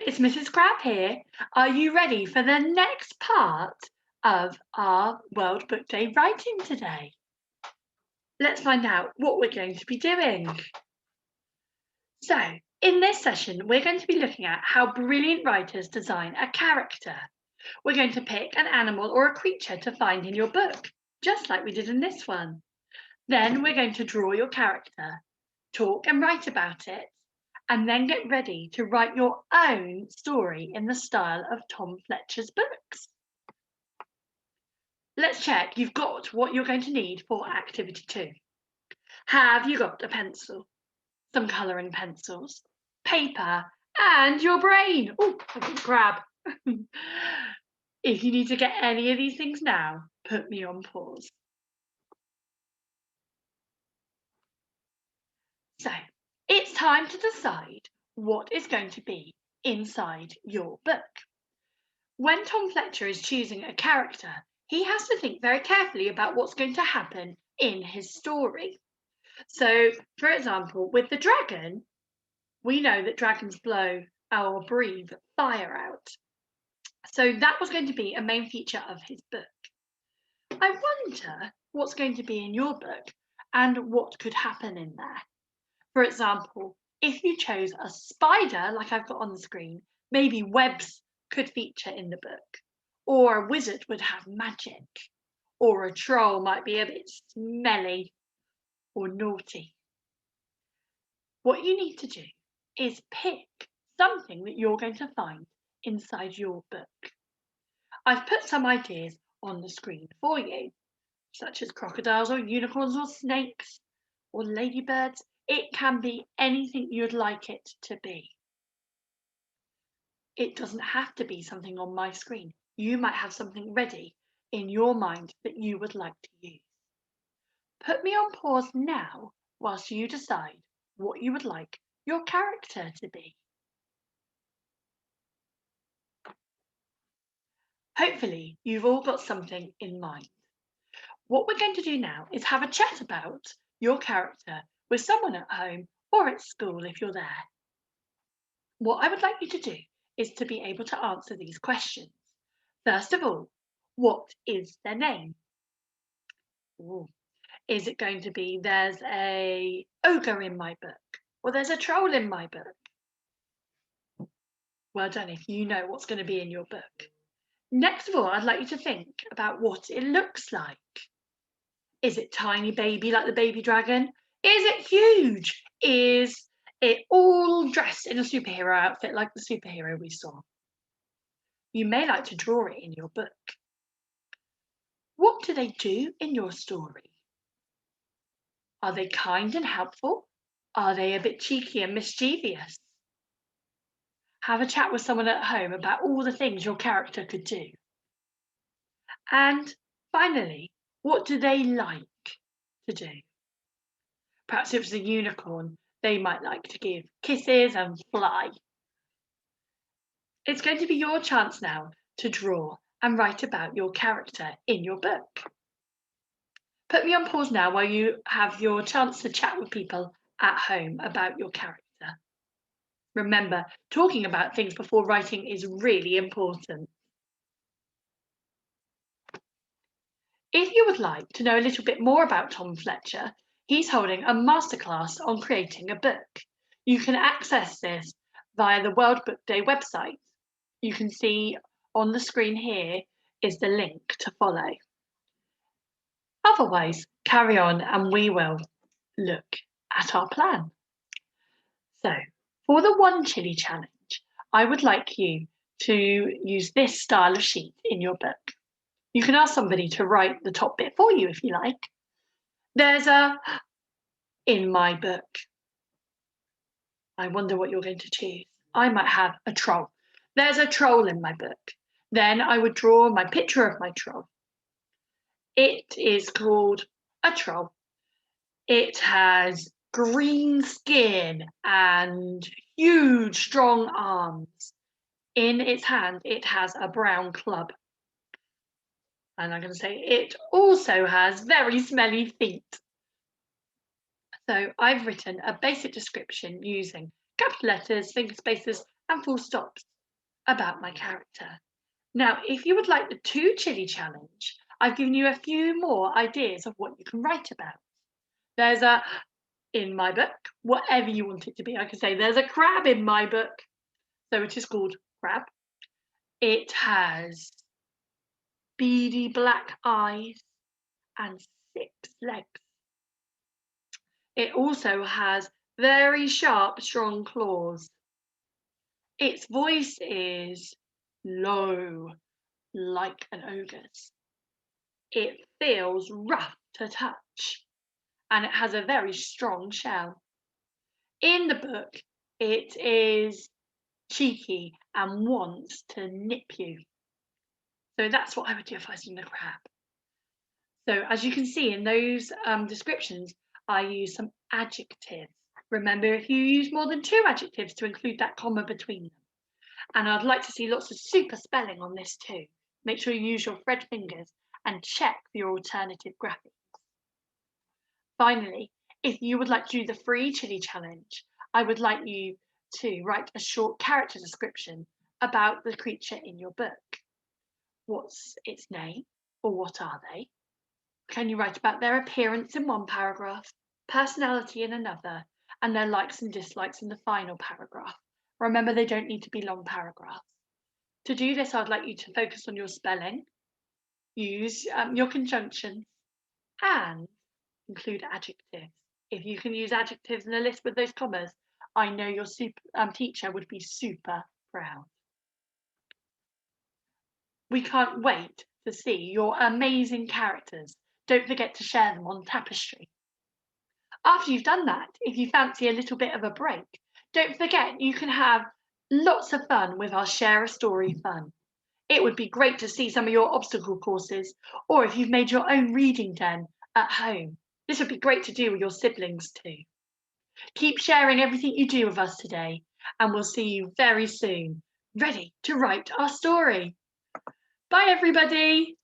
it's Mrs. Crab here. Are you ready for the next part of our World Book Day writing today? Let's find out what we're going to be doing. So, in this session, we're going to be looking at how brilliant writers design a character. We're going to pick an animal or a creature to find in your book, just like we did in this one. Then we're going to draw your character, talk and write about it, and then get ready to write your own story in the style of Tom Fletcher's books. Let's check you've got what you're going to need for activity 2. Have you got a pencil, some colouring pencils, paper, and your brain? Oh, I've got a crab. If you need to get any of these things now, put me on pause. So, it's time to decide what is going to be inside your book. When Tom Fletcher is choosing a character, he has to think very carefully about what's going to happen in his story. So, for example, with the dragon, we know that dragons blow or breathe fire out. So that was going to be a main feature of his book. I wonder what's going to be in your book and what could happen in there. For example, if you chose a spider, like I've got on the screen, maybe webs could feature in the book, or a wizard would have magic, or a troll might be a bit smelly or naughty. What you need to do is pick something that you're going to find inside your book. I've put some ideas on the screen for you, such as crocodiles or unicorns or snakes or ladybirds. It can be anything you'd like it to be. It doesn't have to be something on my screen. You might have something ready in your mind that you would like to use. Put me on pause now whilst you decide what you would like your character to be. Hopefully, you've all got something in mind. What we're going to do now is have a chat about your character with someone at home or at school if you're there. What I would like you to do is to be able to answer these questions. First of all, what is their name? Ooh. Is it going to be there's a ogre in my book or there's a troll in my book? Well done if you know what's going to be in your book. Next of all, I'd like you to think about what it looks like. Is it tiny baby like the baby dragon? Is it huge? Is it all dressed in a superhero outfit like the superhero we saw? You may like to draw it in your book. What do they do in your story? Are they kind and helpful? Are they a bit cheeky and mischievous? Have a chat with someone at home about all the things your character could do. And finally, what do they like to do? Perhaps if it's a unicorn, they might like to give kisses and fly. It's going to be your chance now to draw and write about your character in your book. Put me on pause now while you have your chance to chat with people at home about your character. Remember, talking about things before writing is really important. If you would like to know a little bit more about Tom Fletcher, he's holding a masterclass on creating a book. You can access this via the World Book Day website. You can see on the screen here is the link to follow. Otherwise, carry on and we will look at our plan. So, for the One Chili Challenge, I would like you to use this style of sheet in your book. You can ask somebody to write the top bit for you if you like. There's a in my book. I wonder what you're going to choose. I might have a troll. There's a troll in my book. Then I would draw my picture of my troll. It is called a troll. It has green skin and huge, strong arms. In its hand, it has a brown club. And I'm going to say it also has very smelly feet. So I've written a basic description using capital letters, finger spaces, and full stops about my character. Now, if you would like the 2 chili challenge, I've given you a few more ideas of what you can write about. There's a in my book, whatever you want it to be. I could say there's a crab in my book, so it is called crab. It has beady black eyes and 6 legs. It also has very sharp, strong claws. Its voice is low, like an ogre's. It feels rough to touch, and it has a very strong shell. In the book, it is cheeky and wants to nip you. So that's what I would do if I was in the crab. So as you can see in those descriptions, I use some adjectives. Remember, if you use more than 2 adjectives, to include that comma between them. And I'd like to see lots of super spelling on this too. Make sure you use your Fred fingers and check for your alternative graphics. Finally, if you would like to do the free chili challenge, I would like you to write a short character description about the creature in your book. What's its name, or what are they? Can you write about their appearance in one paragraph, personality in another, and their likes and dislikes in the final paragraph? Remember, they don't need to be long paragraphs. To do this, I'd like you to focus on your spelling, use your conjunctions, and include adjectives. If you can use adjectives in a list with those commas, I know your teacher would be super proud. We can't wait to see your amazing characters. Don't forget to share them on Tapestry. After you've done that, if you fancy a little bit of a break, don't forget you can have lots of fun with our Share a Story fun. It would be great to see some of your obstacle courses, or if you've made your own reading den at home. This would be great to do with your siblings too. Keep sharing everything you do with us today, and we'll see you very soon, ready to write our story. Bye, everybody.